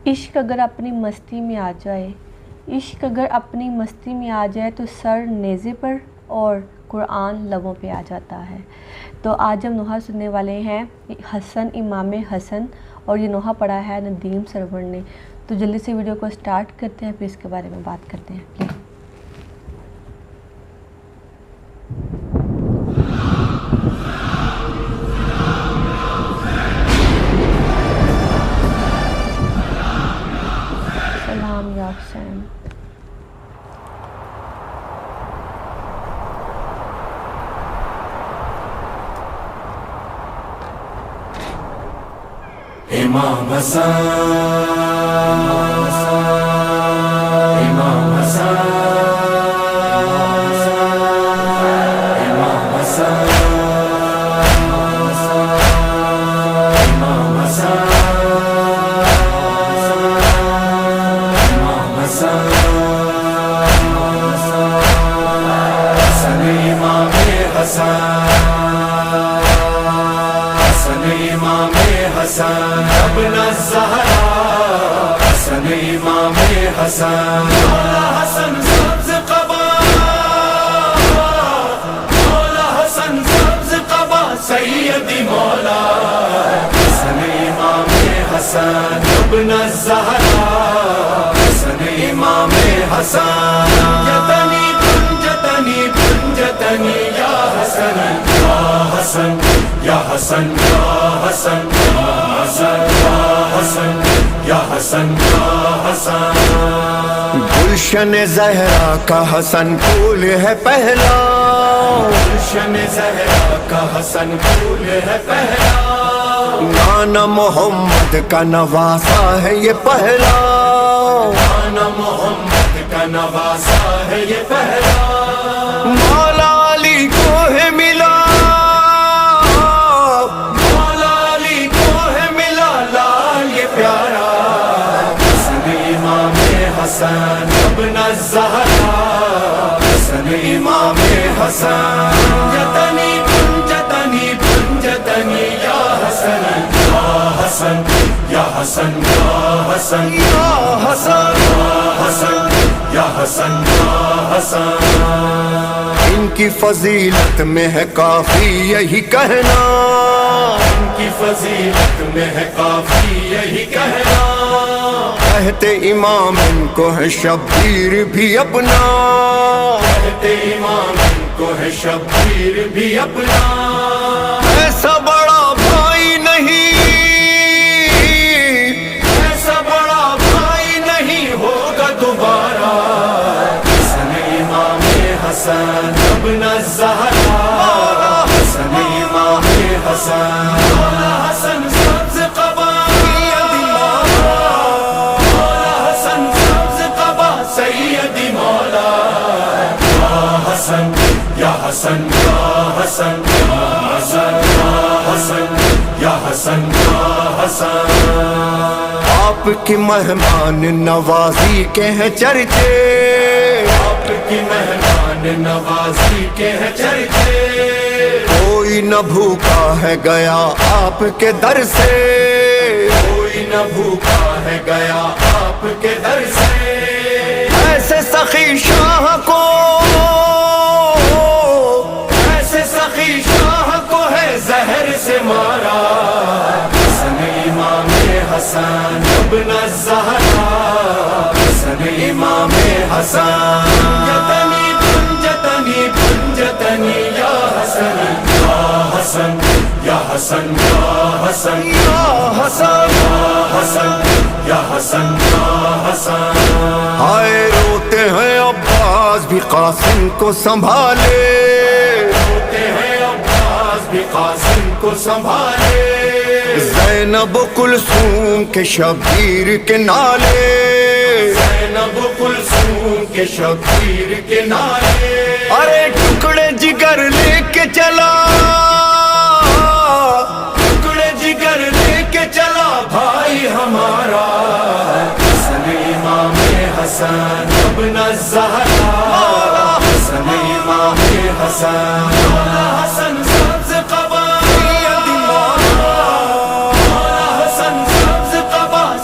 عشق اگر اپنی مستی میں آ جائے، عشق اگر اپنی مستی میں آ جائے تو سر نیزے پر اور قرآن لبوں پہ آ جاتا ہے۔ تو آج ہم نوحہ سننے والے ہیں حسن امام حسن، اور یہ نوحہ پڑھا ہے ندیم سرور نے۔ تو جلدی سے ویڈیو کو سٹارٹ کرتے ہیں، پھر اس کے بارے میں بات کرتے ہیں پلیز۔ سلام یا حسین۔ امام حسن، امام حسن، امام حسن، امام حسن، امام حسن، حسن امام حسن، حسن امام حسن ابن الزہرا، حسن امام حسن مولا حسن سبز قبا، مولا حسن سبز قبا سیدی مولا، حسن امام حسن ابن الزہرا، حسن امام حسن جتنی کنجتنی کنجتنی یا حسن یا حسن یا حسن یا حسن یا حسن یا حسن یا حسن یا حسن۔ گلشن زہرا کا حسن پھول ہے پہلا، گلشن زہرا کا حسن پھول ہے پہلا، نانا محمد کا نواسا ہے یہ پہلا، نانا محمد کا نواسا ہے یہ پہلا، مولا علی کو ہے ملا، مولا علی کو ہے ملا لال یہ پیارا، حسن امام حسن ابن الزہرا، حسن امام حسن جتنی کنجتنی کنجتنی یا حسن یا حسن یا حسن یا حسن یا حسن یا حسن یا حسن یا حسن۔ ان کی فضیلت میں ہے کافی یہی کہنا، ان کی فضیلت میں ہے کافی یہی کہنا، کہتے امام ان کو ہے شبیر بھی اپنا، کہتے امام ان کو ہے شبیر بھی اپنا، ایسا بڑا بھائی نہیں، ایسا بڑا بھائی نہیں ہوگا دوبارہ، حسن امام حسن ابن الزہرا، حسن امام حسن مولا حسن سبز قبا، مولا حسن سبز قبا سیدی مولا، یا حسن یا حسن یا حسن یا حسن یا حسن یا حسن یا حسن۔ آپ کی مہمان نوازی کے ہیں چرچے، آپ کی مہمان نوازی کے ہیں چرچے، کوئی نہ بھوکا ہے گیا آپ کے در سے، کوئی نہ بھوکا ہے گیا آپ کے در سے، ایسے سخی شاہ کو، ایسے سخی شاہ کو ہے زہر سے مارا، حسن امام حسن ابن الزہرا، حسن امام حسن جتنی کنجتنی کنجتنی یا حسن یا حسن یا حسن یا حسن یا حسن یا حسن یا حسن یا حسن۔ آئے روتے ہیں عباس بھی قاسم کو سنبھالے، روتے ہیں عباس بھی قاسم کو سنبھالے، زینب و کلثوم کے شبیر کے نالے، زینب کلثوم کے شبیر کے نالے، ارے ٹکڑے جگر لے کے چلا، ٹکڑے جگر لے کے چلا بھائی ہمارا، حسن امام حسن ابن الزہرا، حسن امام حسن مولا حسن سبز قبا، مولا حسن سبز قبا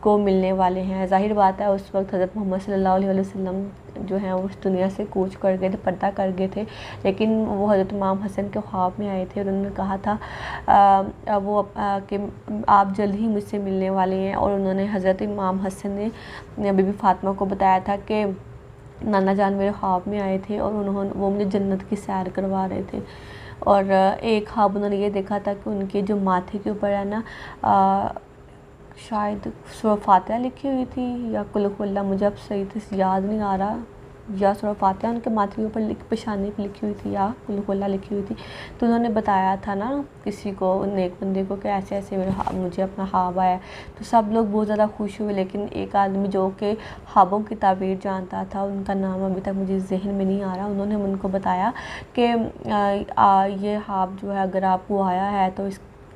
کو ملنے والے ہیں۔ ظاہر بات ہے اس وقت حضرت محمد صلی اللہ علیہ وسلم جو ہیں وہ اس دنیا سے کوچ کر گئے تھے، پردہ کر گئے تھے، لیکن وہ حضرت امام حسن کے خواب میں آئے تھے اور انہوں نے کہا تھا کہ آپ جلد ہی مجھ سے ملنے والے ہیں، اور انہوں نے حضرت امام حسن نے بی بی فاطمہ کو بتایا تھا کہ نانا جان میرے خواب میں آئے تھے اور وہ مجھے جنت کی سیر کروا رہے تھے، اور ایک خواب انہوں نے یہ دیکھا تھا کہ ان کے جو ماتھے کے اوپر ہے نا شاید سورہ فاتحہ لکھی ہوئی تھی یا قل هو اللہ، مجھے اب صحیح سے یاد نہیں آ رہا، یا سورہ فاتحہ ان کے ماتھے کے اوپر پیشانی پہ لکھی ہوئی تھی یا قل هو اللہ لکھی ہوئی تھی۔ تو انہوں نے بتایا تھا نا کسی کو، نیک بندے کو، کہ ایسے ایسے مجھے اپنا خواب آیا، تو سب لوگ بہت زیادہ خوش ہوئے، لیکن ایک آدمی جو کہ خوابوں کی تعبیر جانتا تھا، ان کا نام ابھی تک مجھے ذہن میں نہیں آ رہا، انہوں نے ان کو بتایا کہ یہ خواب جو ہے اگر آپ کو آیا ہے تو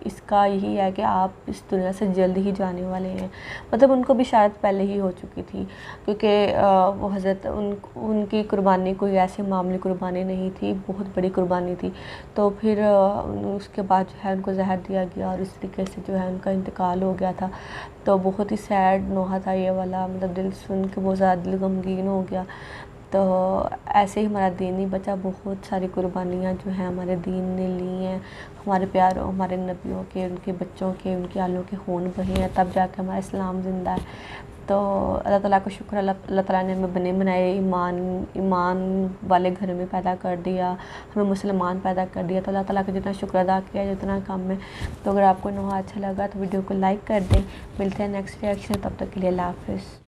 اس کا یہی ہے کہ آپ اس دنیا سے جلد ہی جانے والے ہیں۔ مطلب ان کو بشارت پہلے ہی ہو چکی تھی، کیونکہ وہ حضرت ان کی قربانی کوئی ایسے معمولی قربانی نہیں تھی، بہت بڑی قربانی تھی۔ تو پھر اس کے بعد جو ہے ان کو زہر دیا گیا اور اس طریقے سے جو ہے ان کا انتقال ہو گیا تھا۔ تو بہت ہی سیڈ نوحہ تھا یہ والا، مطلب دل سن کے بہت زیادہ دل غمگین ہو گیا۔ تو ایسے ہی ہمارا دین نہیں بچا، بہت ساری قربانیاں جو ہیں ہمارے دین نے لی ہیں، ہمارے پیاروں، ہمارے نبیوں کے، ان کے بچوں کے، ان کے آلوں کے خون بہے ہیں، تب جا کے ہمارا اسلام زندہ ہے۔ تو اللہ تعالیٰ کا شکر، اللہ تعالیٰ نے ہمیں بنے بنائے ایمان والے گھر میں پیدا کر دیا، ہمیں مسلمان پیدا کر دیا۔ تو اللہ تعالیٰ کا جتنا شکر ادا کیا جتنا کم ہے۔ تو اگر آپ کو نوحہ اچھا لگا تو ویڈیو کو لائک کر دیں۔ ملتے ہیں نیکسٹ ریئیکشن، تب تک کے لیے اللہ حافظ۔